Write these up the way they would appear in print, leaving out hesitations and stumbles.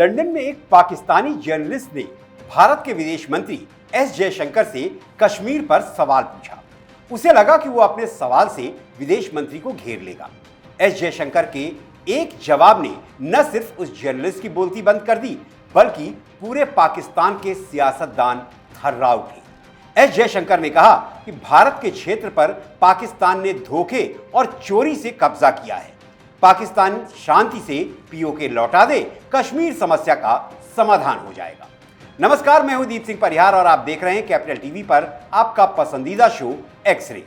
London में एक Pakistani journalist ने भारत के विदेश मंत्री एस जयशंकर से कश्मीर पर सवाल पूछा। उसे लगा कि वो अपने सवाल से विदेश मंत्री को घेर लेगा। एस जयशंकर के एक जवाब ने न सिर्फ उस जर्नलिस्ट की बोलती बंद कर दी, बल्कि पूरे पाकिस्तान के सियासतदान थर्रा उठे। एस जयशंकर ने कहा कि भारत के क्षेत्र पर पाकिस्तान ने धोखे और चोरी से कब्जा किया है। पाकिस्तान शांति से पीओके लौटा दे, कश्मीर समस्या का समाधान हो जाएगा। नमस्कार, मैं हूं दीप सिंह परिहार और आप देख रहे हैं कैपिटल टीवी पर आपका पसंदीदा शो एक्स-रे।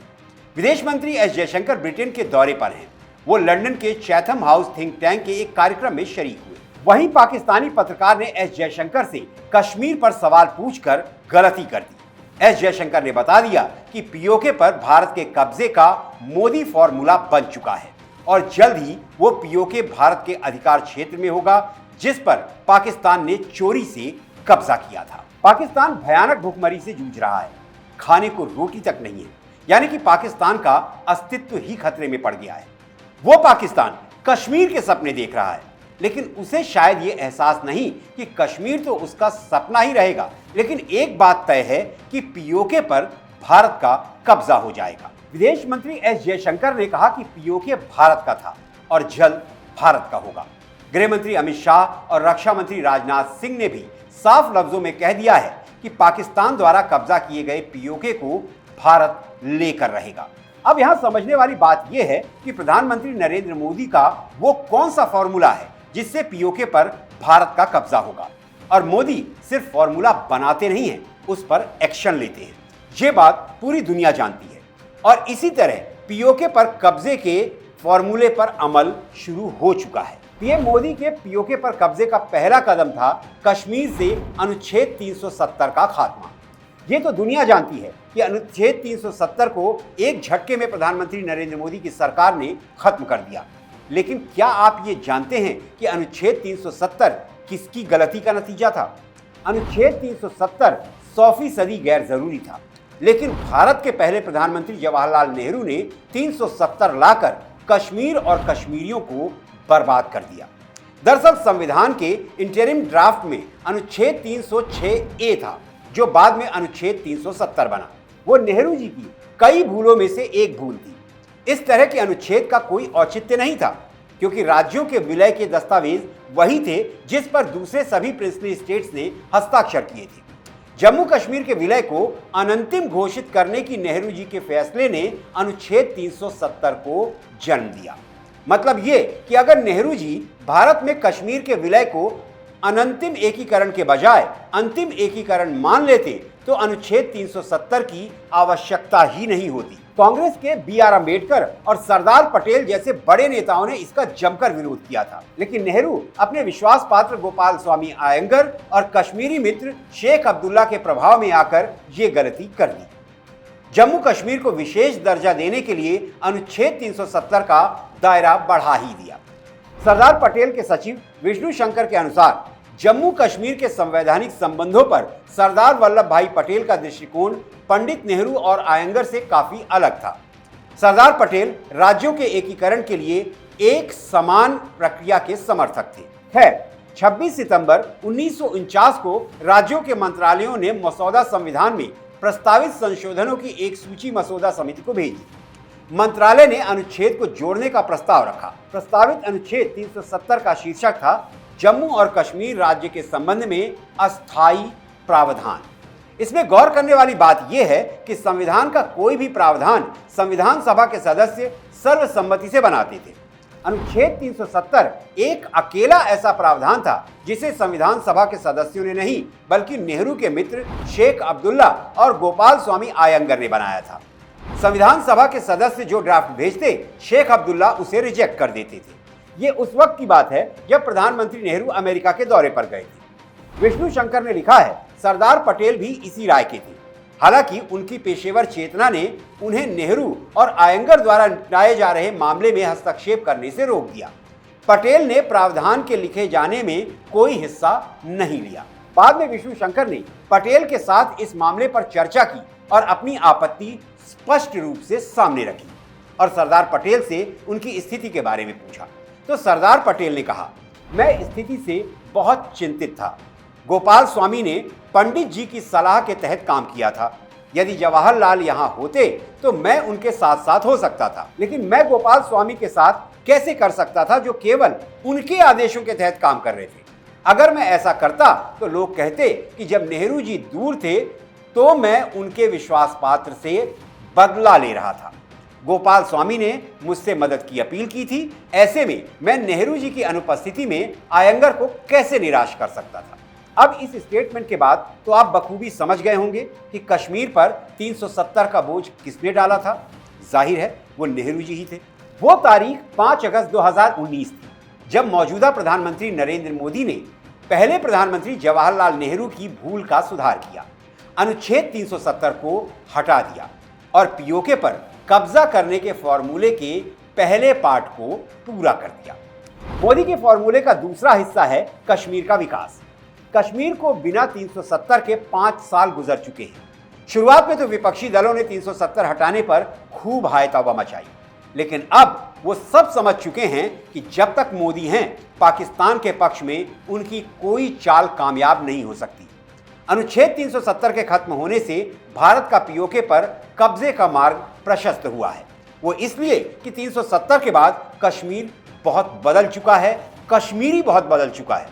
विदेश मंत्री एस जयशंकर ब्रिटेन के दौरे पर हैं। वो लंदन के चैथम हाउस थिंक टैंक के एक कार्यक्रम में शरीक हुए। वहीं पाकिस्तानी पत्रकार ने एस जयशंकर से कश्मीर पर सवाल पूछकर गलती कर दी। एस जयशंकर ने बता दिया कि पीओके पर भारत के कब्जे का मोदी फॉर्मूला बन चुका है और जल्द ही वो पीओके भारत के अधिकार क्षेत्र में होगा, जिस पर पाकिस्तान ने चोरी से कब्जा किया था। पाकिस्तान भयानक भूखमरी से जूझ रहा है, खाने को रोटी तक नहीं है, यानी कि पाकिस्तान का अस्तित्व ही खतरे में पड़ गया है। वो पाकिस्तान कश्मीर के सपने देख रहा है, लेकिन उसे शायद ये एहसास नहीं कि कश्मीर तो उसका सपना ही रहेगा, लेकिन एक बात तय है कि पीओके पर भारत का कब्जा हो जाएगा। विदेश मंत्री एस जयशंकर ने कहा कि पीओके भारत का था और जल्द भारत का होगा। गृह मंत्री अमित शाह और रक्षा मंत्री राजनाथ सिंह ने भी साफ लफ्जों में कह दिया है कि पाकिस्तान द्वारा कब्जा किए गए पीओके को भारत लेकर रहेगा। अब यहां समझने वाली बात यह है कि प्रधानमंत्री नरेंद्र मोदी का वो कौन सा फॉर्मूला है जिससे पीओके पर भारत का कब्जा होगा। और मोदी सिर्फ फॉर्मूला बनाते नहीं हैं, उस पर एक्शन लेते हैं। ये बात पूरी दुनिया जानती है और इसी तरह पीओके पर कब्जे के फॉर्मूले पर अमल शुरू हो चुका है। पीएम मोदी के पीओके पर कब्जे का पहला कदम था कश्मीर से अनुच्छेद 370 का खात्मा। ये तो दुनिया जानती है कि अनुच्छेद 370 को एक झटके में प्रधानमंत्री नरेंद्र मोदी की सरकार ने खत्म कर दिया। लेकिन क्या आप ये जानते हैं कि अनुच्छेद 370 किसकी गलती का नतीजा था? अनुच्छेद 370 100% गैर जरूरी था, लेकिन भारत के पहले प्रधानमंत्री जवाहरलाल नेहरू ने 370 लाकर कश्मीर और कश्मीरियों को बर्बाद कर दिया। दरअसल संविधान के इंटरिम ड्राफ्ट में अनुच्छेद 306A था, जो बाद में अनुच्छेद 370 बना। वो नेहरू जी की कई भूलों में से एक भूल थी। इस तरह के अनुच्छेद का कोई औचित्य नहीं था, क्योंकि राज्यों के विलय के दस्तावेज वही थे जिस पर दूसरे सभी प्रिंसली स्टेट्स ने हस्ताक्षर किए थे। जम्मू कश्मीर के विलय को अनंतिम घोषित करने की नेहरू जी के फैसले ने अनुच्छेद 370 को जन्म दिया। मतलब ये कि अगर नेहरू जी भारत में कश्मीर के विलय को अनंतिम एकीकरण के बजाय अंतिम एकीकरण मान लेते तो अनुच्छेद 370 की आवश्यकता ही नहीं होती। कांग्रेस के बी.आर. अम्बेडकर और सरदार पटेल जैसे बड़े नेताओं ने इसका जमकर विरोध किया था, लेकिन नेहरू अपने विश्वास पात्र गोपाल स्वामी आयंगर और कश्मीरी मित्र शेख अब्दुल्ला के प्रभाव में आकर ये गलती कर दी। जम्मू कश्मीर को विशेष दर्जा देने के लिए अनुच्छेद 370 का दायरा बढ़ा ही दिया। सरदार पटेल के सचिव विष्णु शंकर के अनुसार जम्मू कश्मीर के संवैधानिक संबंधों पर सरदार वल्लभ भाई पटेल का दृष्टिकोण पंडित नेहरू और आयंगर से काफी अलग था। सरदार पटेल राज्यों के एकीकरण के लिए एक समान प्रक्रिया के समर्थक थे। खैर, 26 सितंबर 1949 को राज्यों के मंत्रालयों ने मसौदा संविधान में प्रस्तावित संशोधनों की एक सूची मसौदा समिति को भेजी। मंत्रालय ने अनुच्छेद को जोड़ने का प्रस्ताव रखा। प्रस्तावित अनुच्छेद 370 का शीर्षक था जम्मू और कश्मीर राज्य के संबंध में अस्थायी प्रावधान। इसमें गौर करने वाली बात यह है कि संविधान का कोई भी प्रावधान संविधान सभा के सदस्य सर्वसम्मति से बनाते थे। अनुच्छेद 370 एक अकेला ऐसा प्रावधान था जिसे संविधान सभा के सदस्यों ने नहीं, बल्कि नेहरू के मित्र शेख अब्दुल्ला और गोपाल स्वामी आयंगर ने बनाया था। संविधान सभा के सदस्य जो ड्राफ्ट भेजते, शेख अब्दुल्ला उसे रिजेक्ट कर देते थे। ये उस वक्त की बात है जब प्रधानमंत्री नेहरू अमेरिका के दौरे पर गए थे। विष्णु शंकर ने लिखा है, सरदार पटेल भी इसी राय के थे। हालांकि उनकी पेशेवर चेतना ने उन्हें नेहरू और आयंगर द्वारा निपटाए जा रहे मामले में हस्तक्षेप करने से रोक दिया। पटेल ने प्रावधान के लिखे जाने में कोई हिस्सा नहीं लिया। बाद में विष्णु शंकर ने पटेल के साथ इस मामले पर चर्चा की और अपनी आपत्ति स्पष्ट रूप से सामने रखी और सरदार पटेल से उनकी स्थिति के बारे में पूछा। तो सरदार पटेल ने कहा, मैं स्थिति से बहुत चिंतित था। गोपाल स्वामी ने पंडित जी की सलाह के तहत काम किया था। यदि जवाहरलाल यहाँ होते तो मैं उनके साथ साथ हो सकता था, लेकिन मैं गोपाल स्वामी के साथ कैसे कर सकता था जो केवल उनके आदेशों के तहत काम कर रहे थे। अगर मैं ऐसा करता तो लोग कहते कि जब नेहरू जी दूर थे तो मैं उनके विश्वास पात्र से बदला ले रहा था। गोपाल स्वामी ने मुझसे मदद की अपील की थी। ऐसे में मैं नेहरू जी की अनुपस्थिति में आयंगर को कैसे निराश कर सकता था। अब इस स्टेटमेंट के बाद तो आप बखूबी समझ गए होंगे कि कश्मीर पर 370 का बोझ किसने डाला था। जाहिर है वो नेहरू जी ही थे। वो तारीख 5 अगस्त 2019 थी जब मौजूदा प्रधानमंत्री नरेंद्र मोदी ने पहले प्रधानमंत्री जवाहरलाल नेहरू की भूल का सुधार किया, अनुच्छेद 370 को हटा दिया और पीओके पर कब्जा करने के फॉर्मूले के पहले पार्ट को पूरा कर दिया। मोदी के फॉर्मूले का दूसरा हिस्सा है कश्मीर का विकास। कश्मीर को बिना 370 के 5 साल गुजर चुके हैं। शुरुआत में तो विपक्षी दलों ने 370 हटाने पर खूब हाय तौबा मचाई, लेकिन अब वो सब समझ चुके हैं कि जब तक मोदी हैं पाकिस्तान के पक्ष में उनकी कोई चाल कामयाब नहीं हो सकती। अनुच्छेद 370 के खत्म होने से भारत का पीओके पर कब्जे का मार्ग प्रशस्त हुआ है। वो इसलिए कि 370 के बाद कश्मीर बहुत बदल चुका है, कश्मीरी बहुत बदल चुका है।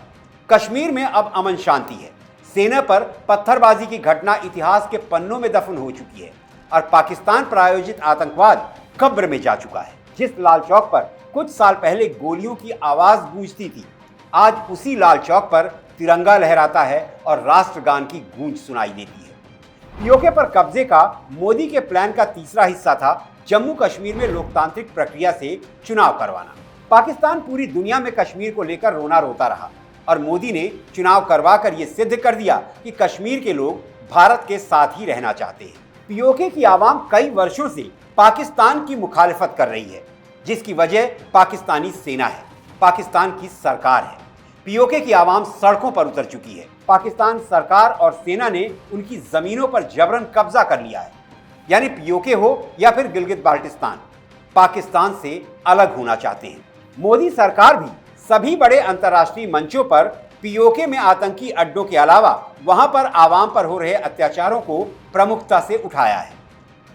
कश्मीर में अब अमन शांति है। सेना पर पत्थरबाजी की घटना इतिहास के पन्नों में दफन हो चुकी है और पाकिस्तान प्रायोजित आतंकवाद कब्र में जा चुका है। जिस लाल चौक पर कुछ साल पहले गोलियों की आवाज गूंजती थी, आज उसी लाल चौक पर तिरंगा लहराता है और राष्ट्रगान की गूंज सुनाई देती है। पीओके पर कब्जे का मोदी के प्लान का तीसरा हिस्सा था जम्मू कश्मीर में लोकतांत्रिक प्रक्रिया से चुनाव करवाना। पाकिस्तान पूरी दुनिया में कश्मीर को लेकर रोना रोता रहा और मोदी ने चुनाव करवाकर यह सिद्ध कर दिया कि कश्मीर के लोग भारत के साथ ही रहना चाहते हैं। पीओके की आवाम कई वर्षों से पाकिस्तान की मुखालिफत कर रही है, जिसकी वजह पाकिस्तानी सेना है, पाकिस्तान की सरकार है। पीओके की आवाम सड़कों पर उतर चुकी है। पाकिस्तान सरकार और सेना ने उनकी जमीनों पर जबरन कब्जा कर लिया है। यानी पीओके हो या फिर गिलगित बाल्टिस्तान, पाकिस्तान से अलग होना चाहते हैं। मोदी सरकार भी सभी बड़े अंतर्राष्ट्रीय मंचों पर पीओके में आतंकी अड्डों के अलावा वहां पर आवाम पर हो रहे अत्याचारों को प्रमुखता से उठाया है,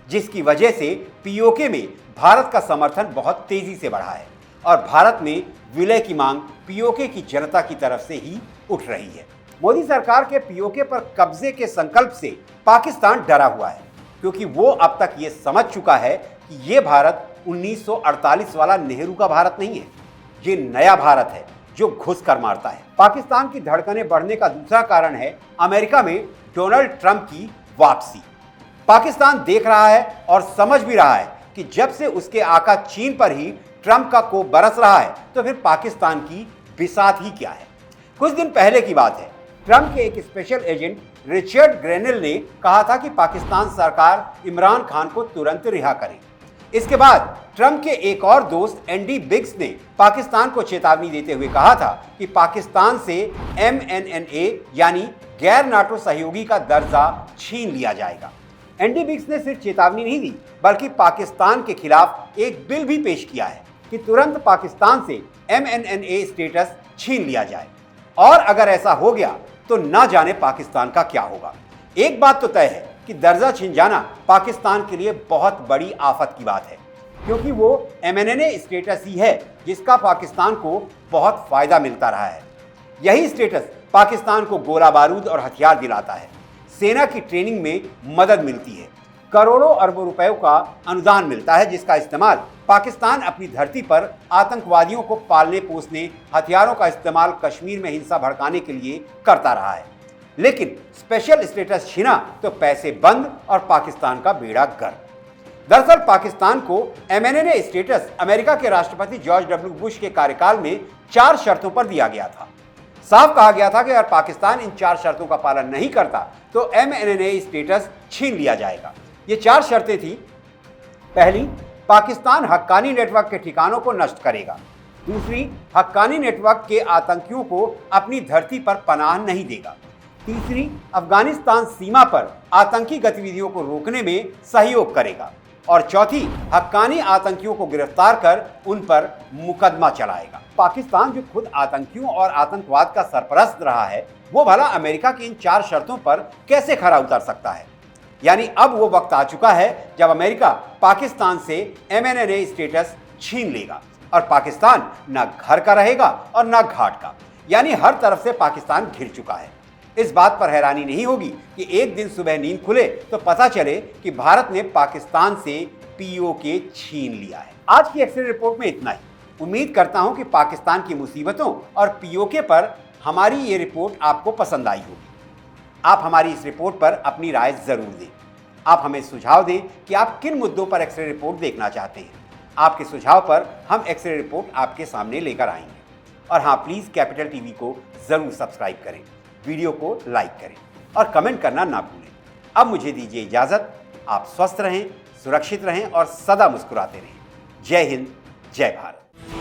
जिसकी वजह से पीओके में भारत का समर्थन बहुत तेजी से बढ़ा है और भारत में विलय की मांग पीओके की जनता की तरफ से ही उठ रही है। मोदी सरकार के पीओके पर कब्जे के संकल्प से पाकिस्तान डरा हुआ है, क्योंकि वो अब तक ये समझ चुका है कि ये भारत 1948 वाला नेहरू का भारत नहीं है। ये नया भारत है जो घुस कर मारता है। पाकिस्तान की धड़कनें बढ़ने का दूसरा कारण है अमेरिका में डोनाल्ड ट्रंप की वापसी। पाकिस्तान देख रहा है और समझ भी रहा है कि जब से उसके आका चीन पर ही ट्रंप का कोप बरस रहा है तो फिर पाकिस्तान की बिसात ही क्या है। कुछ दिन पहले की बात है, ट्रंप के एक स्पेशल एजेंट रिचर्ड ग्रेनेल ने कहा था कि पाकिस्तान सरकार इमरान खान को तुरंत रिहा करे। इसके बाद ट्रंप के एक और दोस्त एंडी बिग्स ने पाकिस्तान को चेतावनी देते हुए कहा था कि पाकिस्तान से MNNA यानी गैर नाटो सहयोगी का दर्जा छीन लिया जाएगा। एंडी बिग्स ने सिर्फ चेतावनी नहीं दी, बल्कि पाकिस्तान के खिलाफ एक बिल भी पेश किया है कि तुरंत पाकिस्तान से MNNA स्टेटस छीन लिया जाए, और अगर ऐसा हो गया तो ना जाने पाकिस्तान का क्या होगा। एक बात तो तय है कि दर्जा छिन जाना पाकिस्तान के लिए बहुत बड़ी आफत की बात है, क्योंकि वो MNNA स्टेटस ही है जिसका पाकिस्तान को बहुत फायदा मिलता रहा है। यही स्टेटस पाकिस्तान को गोला बारूद और हथियार दिलाता है, सेना की ट्रेनिंग में मदद मिलती है, करोड़ों अरबों रुपयों का अनुदान मिलता है, जिसका इस्तेमाल पाकिस्तान अपनी धरती पर आतंकवादियों को पालने पोसने, हथियारों का इस्तेमाल कश्मीर में हिंसा भड़काने के लिए करता रहा है। लेकिन स्पेशल स्टेटस छिना तो पैसे बंद और पाकिस्तान का बेड़ा गर्क। दरअसल पाकिस्तान को MNNA स्टेटस अमेरिका के राष्ट्रपति जॉर्ज W. बुश के कार्यकाल में 4 शर्तों पर दिया गया था। साफ कहा गया था कि अगर पाकिस्तान इन 4 शर्तों का पालन नहीं करता तो MNNA स्टेटस छीन लिया जाएगा। ये 4 शर्तें थी। पहली, पाकिस्तान हक्कानी नेटवर्क के ठिकानों को नष्ट करेगा। दूसरी, हक्कानी नेटवर्क के आतंकियों को अपनी धरती पर पनाह नहीं देगा। तीसरी, अफगानिस्तान सीमा पर आतंकी गतिविधियों को रोकने में सहयोग करेगा। और चौथी, हक्कानी आतंकियों को गिरफ्तार कर उन पर मुकदमा चलाएगा। पाकिस्तान जो खुद आतंकियों और आतंकवाद का सरपरस्त रहा है, वो भला अमेरिका की इन 4 शर्तों पर कैसे खरा उतर सकता है? यानी अब वो वक्त आ चुका है जब अमेरिका पाकिस्तान से MNNA स्टेटस छीन लेगा और पाकिस्तान न घर का रहेगा और न घाट का। यानी हर तरफ से पाकिस्तान घिर चुका है। इस बात पर हैरानी नहीं होगी कि एक दिन सुबह नींद खुले तो पता चले कि भारत ने पाकिस्तान से POK छीन लिया है। आज की एक्सरे रिपोर्ट में इतना ही। उम्मीद करता हूं कि पाकिस्तान की मुसीबतों और POK पर हमारी ये रिपोर्ट आपको पसंद आई होगी। आप हमारी इस रिपोर्ट पर अपनी राय जरूर दें। आप हमें सुझाव दें कि आप किन मुद्दों पर एक्सरे रिपोर्ट देखना चाहते हैं। आपके सुझाव पर हम एक्सरे रिपोर्ट आपके सामने लेकर आएंगे। और हाँ, प्लीज़ कैपिटल टीवी को ज़रूर सब्सक्राइब करें, वीडियो को लाइक करें और कमेंट करना ना भूलें। अब मुझे दीजिए इजाज़त। आप स्वस्थ रहें, सुरक्षित रहें और सदा मुस्कुराते रहें। जय हिंद, जय भारत।